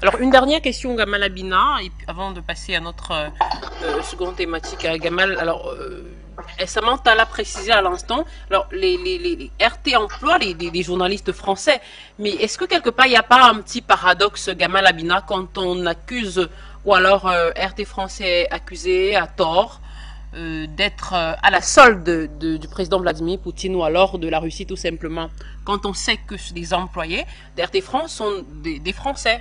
Alors, une dernière question, Gamal Abina, et avant de passer à notre seconde thématique à Gamal. Alors, Samantha l'a précisé à l'instant. Alors, les RT emploient les journalistes français, mais est-ce que quelque part il n'y a pas un petit paradoxe, Gamal Abina, quand on accuse, ou alors RT français est accusé à tort d'être à la solde du président Vladimir Poutine ou alors de la Russie tout simplement, quand on sait que les employés d'RT France sont des Français?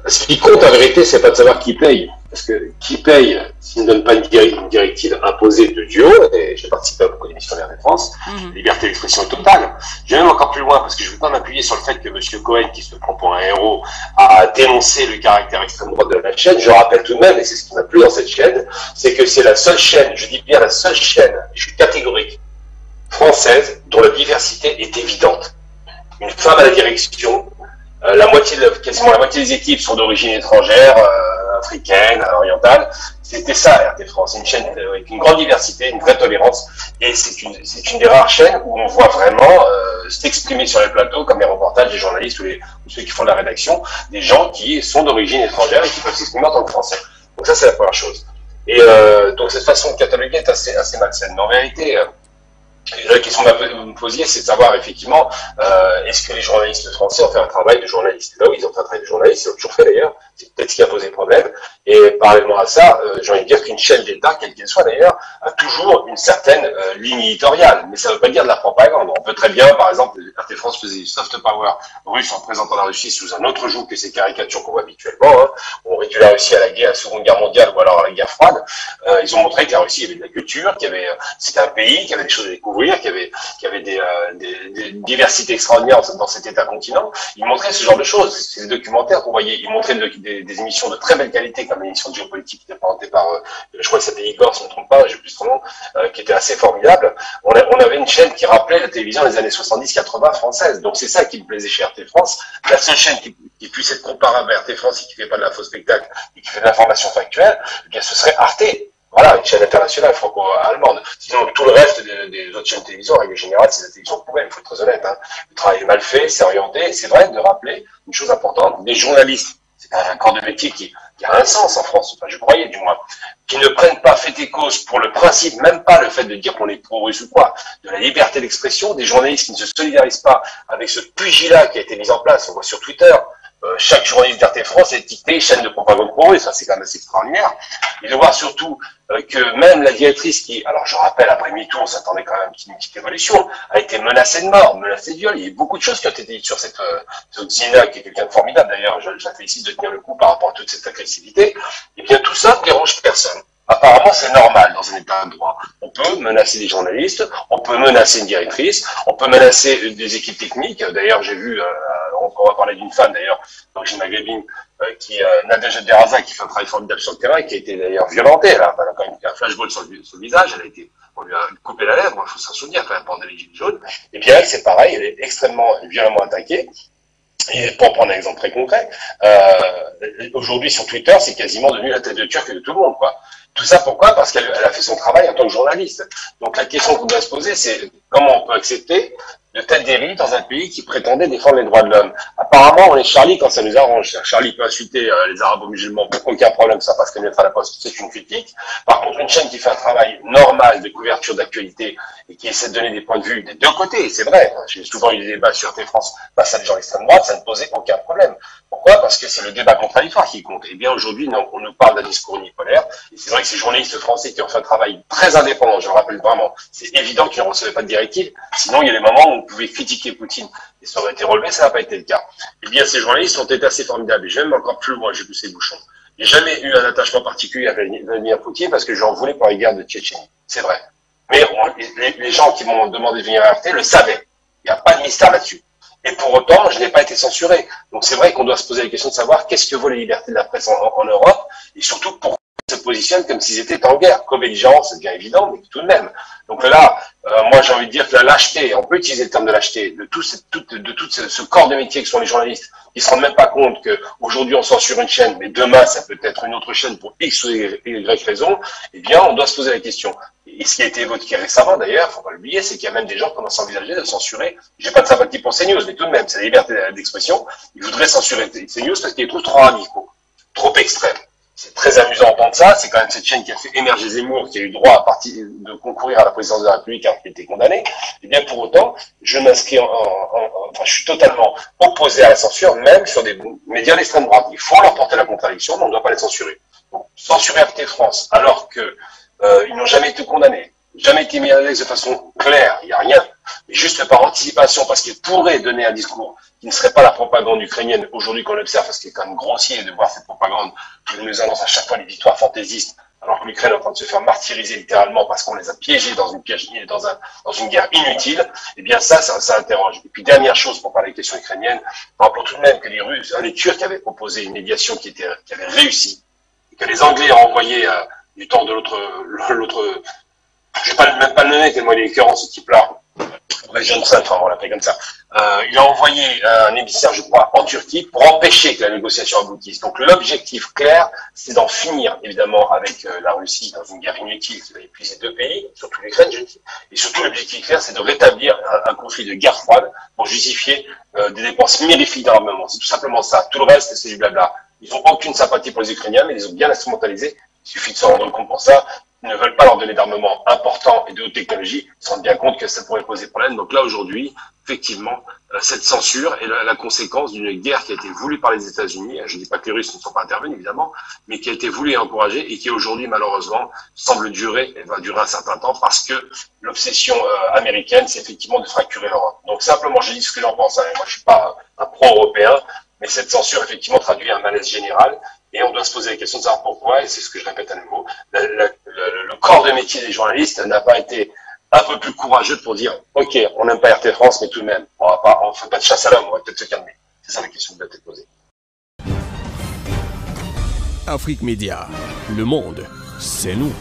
Ce qui compte en vérité, c'est pas de savoir qui paye. Parce que qui paye, s'il ne donne pas une directive imposée de duo, et j'ai participé à beaucoup d'émissions de RT France, liberté d'expression totale. Je vais même encore plus loin, parce que je ne veux pas m'appuyer sur le fait que M. Cohen, qui se prend pour un héros, a dénoncé le caractère extrême droite de la chaîne. Je rappelle tout de même, et c'est ce qui m'a plu dans cette chaîne, c'est que c'est la seule chaîne, je dis bien la seule chaîne, je suis catégorique, française, dont la diversité est évidente. Une femme à la direction, quasiment la moitié des équipes sont d'origine étrangère, africaine, orientale. C'était ça, RT France. Une chaîne avec une grande diversité, une vraie tolérance. Et c'est une des rares chaînes où on voit vraiment s'exprimer sur les plateaux, comme les reportages des journalistes ou ceux qui font de la rédaction, des gens qui sont d'origine étrangère et qui peuvent s'exprimer en tant que français. Donc ça, c'est la première chose. Et donc cette façon de cataloguer est assez malsaine. Mais en vérité, la question que vous me posiez, c'est de savoir effectivement, est-ce que les journalistes français ont fait un travail de journaliste? Là où ils ont fait un travail de journaliste, ils l'ont toujours fait d'ailleurs, c'est peut-être ce qui a posé problème. Et parallèlement à ça, j'ai envie de dire qu'une chaîne d'État, quelle qu'elle soit d'ailleurs, a toujours une certaine ligne éditoriale. Mais ça ne veut pas dire de la propagande. On peut très bien, par exemple, RT France faisait du soft power russe en présentant la Russie sous un autre joug que ces caricatures qu'on voit habituellement. Hein. On réduit la Russie à la Seconde Guerre mondiale ou alors à la guerre froide. Ils ont montré que la Russie avait de la culture, c'était un pays qui avait des choses à découvrir, qui avait des diversités extraordinaires dans cet État-continent. Ils montraient ce genre de choses. C'est des documentaires qu'on voyait. Ils montraient des émissions de très belle qualité, comme l'émission de géopolitique qui était présentée par, je crois que c'était Igor, si je ne me trompe pas, je ne sais plus son nom, qui était assez formidable. On avait une chaîne qui rappelait la télévision des années 70-80 française. Donc c'est ça qui me plaisait chez RT France. La seule chaîne qui puisse être comparable à RT France et qui ne fait pas de la faux spectacle et qui fait de l'information factuelle, eh bien ce serait Arte. Voilà, une chaîne internationale franco-allemande. Sinon, tout le reste des autres chaînes de télévision, en règle générale, c'est la télévision poubelle, il faut être très honnête. Hein. Le travail est mal fait, c'est orienté, et c'est vrai de rappeler une chose importante, des journalistes, c'est un corps de métier qui a un sens en France, enfin, je croyais du moins, qui ne prennent pas fait et cause pour le principe, même pas le fait de dire qu'on est pro-russe ou quoi, de la liberté d'expression, des journalistes qui ne se solidarisent pas avec ce pugilat qui a été mis en place, on voit sur Twitter, chaque journaliste d'RT France est étiqueté chaîne de propagande pro-russe, ça c'est quand même assez extraordinaire. Et de voir surtout que même la directrice qui, alors je rappelle, après MeToo, on s'attendait quand même à une petite évolution, a été menacée de mort, menacée de viol. Il y a eu beaucoup de choses qui ont été dites sur cette Zina, qui est quelqu'un de formidable d'ailleurs, je la félicite de tenir le coup par rapport à toute cette agressivité. Et bien tout ça ne dérange personne. Apparemment, c'est normal dans un état de droit. On peut menacer des journalistes, on peut menacer une directrice, on peut menacer des équipes techniques. D'ailleurs, j'ai vu, on va parler d'une femme d'ailleurs, d'origine maghrébine, Nadège Deraza, qui fait un travail formidable sur le terrain, qui a été d'ailleurs violentée. Elle a quand même un flashball sur le visage, on lui a coupé la lèvre, il faut s'en souvenir quand même pendant les gilets jaunes. Et bien elle, c'est pareil, elle est extrêmement violemment attaquée. Et pour prendre un exemple très concret, aujourd'hui sur Twitter, c'est quasiment devenu la tête de turc de tout le monde, quoi. Tout ça pourquoi? Parce qu'elle a fait son travail en tant que journaliste. Donc la question qu'on doit se poser, c'est comment on peut accepter de telles dérives dans un pays qui prétendait défendre les droits de l'homme. Apparemment, on est Charlie quand ça nous arrange. Charlie peut insulter les arabo-musulmans, aucun problème, ça passe comme lettre à la poste, c'est une critique. Par contre, une chaîne qui fait un travail normal de couverture d'actualité et qui essaie de donner des points de vue des deux côtés, c'est vrai, j'ai souvent eu des débats sur RT France face à des gens d'extrême droite, ça ne posait aucun problème. Pourquoi? Parce que c'est le débat contradictoire qui compte. Et bien aujourd'hui, on nous parle d'un discours unipolaire, et c'est vrai que ces journalistes français qui ont fait un travail très indépendant, je le rappelle vraiment, c'est évident qu'ils ne recevaient pas de directive, sinon il y a des moments où on pouvait critiquer Poutine, et ça aurait été relevé, ça n'a pas été le cas. Eh bien ces journalistes ont été assez formidables, et j'aime encore plus loin, j'ai poussé le bouchon. J'ai jamais eu un attachement particulier à Vladimir Poutine parce que j'en voulais pour les guerres de Tchétchénie, c'est vrai. Mais les gens qui m'ont demandé de venir à RT le savaient, il n'y a pas de mystère là-dessus. Et pour autant, je n'ai pas été censuré. Donc c'est vrai qu'on doit se poser la question de savoir qu'est-ce que vaut la liberté de la presse en Europe, et surtout pourquoi ils se positionnent comme s'ils étaient en guerre. Co-belligérance, c'est bien évident, mais tout de même. Donc là, moi j'ai envie de dire que la lâcheté, on peut utiliser le terme de lâcheté, de tout ce corps de métier que sont les journalistes, qui se rendent même pas compte qu'aujourd'hui on censure une chaîne, mais demain ça peut être une autre chaîne pour X ou Y raison, eh bien on doit se poser la question. Et ce qui a été évoqué récemment, d'ailleurs, faut pas l'oublier, c'est qu'il y a même des gens qui commencent à envisager de censurer. J'ai pas de sympathie pour CNews, mais tout de même, c'est la liberté d'expression. Ils voudraient censurer CNews parce qu'ils les trouvent trop radicaux, trop extrêmes. C'est très amusant d'entendre ça. C'est quand même cette chaîne qui a fait émerger Zemmour, qui a eu droit de concourir à la présidence de la République alors qu'il était condamné. Et bien pour autant, je m'inscris enfin, je suis totalement opposé à la censure, même sur des médias d'extrême droite. Il faut leur porter la contradiction, mais on ne doit pas les censurer. Donc, censurer RT France, alors que ils n'ont jamais été condamnés, jamais été mis à l'aise de façon claire, il n'y a rien, mais juste par anticipation, parce qu'ils pourraient donner un discours qui ne serait pas la propagande ukrainienne aujourd'hui qu'on observe, parce qu'il est quand même grossier de voir cette propagande qui nous annonce à chaque fois les victoires fantaisistes, alors que l'Ukraine est en train de se faire martyriser littéralement parce qu'on les a piégés dans une guerre inutile. Eh bien ça interroge. Et puis dernière chose pour parler des questions ukrainiennes, rappelons tout de même que les Turcs avaient proposé une médiation qui avait réussi, et que les Anglais ont envoyé du temps de l'autre, je vais même pas le nommer tellement il est écœurant ce type-là, Johnson, enfin on l'appelle comme ça. Il a envoyé un émissaire, je crois, en Turquie pour empêcher que la négociation aboutisse. Donc l'objectif clair, c'est d'en finir évidemment avec la Russie dans une guerre inutile qui va épuiser deux pays, surtout l'Ukraine, je dis. Et surtout l'objectif clair, c'est de rétablir un conflit de guerre froide pour justifier des dépenses mirifiques d'armement. C'est tout simplement ça. Tout le reste, c'est du blabla. Ils n'ont aucune sympathie pour les Ukrainiens, mais ils les ont bien instrumentalisés. Il suffit de se rendre compte pour ça. Ils ne veulent pas leur donner d'armement important et de haute technologie. Ils se rendent bien compte que ça pourrait poser problème. Donc là, aujourd'hui, effectivement, cette censure est la conséquence d'une guerre qui a été voulue par les États-Unis. Je ne dis pas que les Russes ne sont pas intervenus, évidemment, mais qui a été voulue et encouragée et qui aujourd'hui, malheureusement, semble durer et va durer un certain temps parce que l'obsession américaine, c'est effectivement de fracturer l'Europe. Donc simplement, je dis ce que j'en pense. Moi, je suis pas un pro-européen, mais cette censure, effectivement, traduit un malaise général. Et on doit se poser la question de savoir pourquoi, et c'est ce que je répète à nouveau, le corps de métier des journalistes n'a pas été un peu plus courageux pour dire, ok, on n'aime pas RT France, mais tout de même, on fait pas de chasse à l'homme, on va peut-être se calmer. C'est ça la question qui doit être posée. Afrique Média, le monde, c'est nous.